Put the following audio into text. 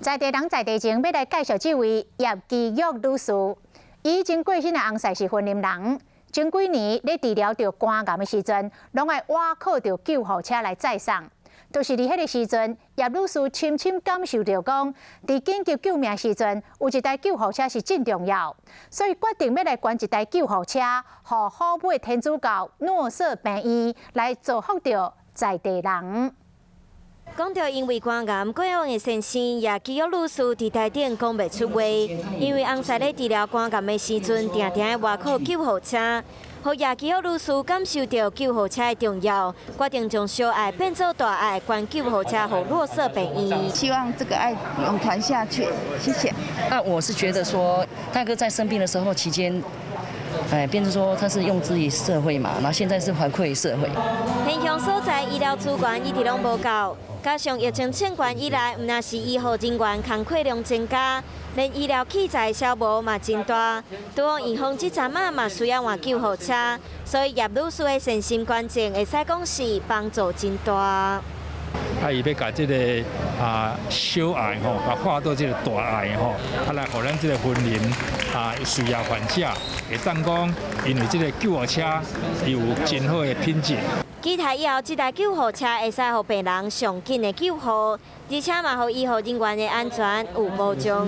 在地人在地前要来介绍这位叶基玉女士，伊已经过身的翁婿是婚姻人。前几年咧治疗着肝癌的时阵，拢爱倚靠着救护车来载送。就是伫迄个时阵，叶女士深深感受到讲，伫紧急救命时阵，有一台救护车是真重要，所以决定要来捐一台救护车，予好买天主教诺瑟病院来造福着在地人。 讲到因为肝癌过往的先生叶基玉女士伫台顶讲袂出话，因为翁婿咧治疗肝癌的时阵，定定的外靠救护车，互叶基玉女士感受到救护车的重要，决定将小爱变做大爱，捐救护车予诺瑟病院。希望这个爱永传下去，谢谢。那我是觉得说，大哥在生病的时候期间。 变成说他是用之于社会嘛，然后现在是回馈社会。偏乡所在医疗资源一直拢无够，加上疫情欠关以来，毋但是医护人员工课量增加，连医疗器材消耗嘛真大。拄好预防这阵嘛需要换救护车，所以叶女士的善心捐赠，会使讲是帮助真大。 伊要把这个小爱吼，把化到这个大爱吼，来互咱这个婚姻需要患者会当讲，因为这个救护车有真好的品质。期待以后这台救护车会使互病人上紧的救护，而且嘛，互医护人员的安全有保障。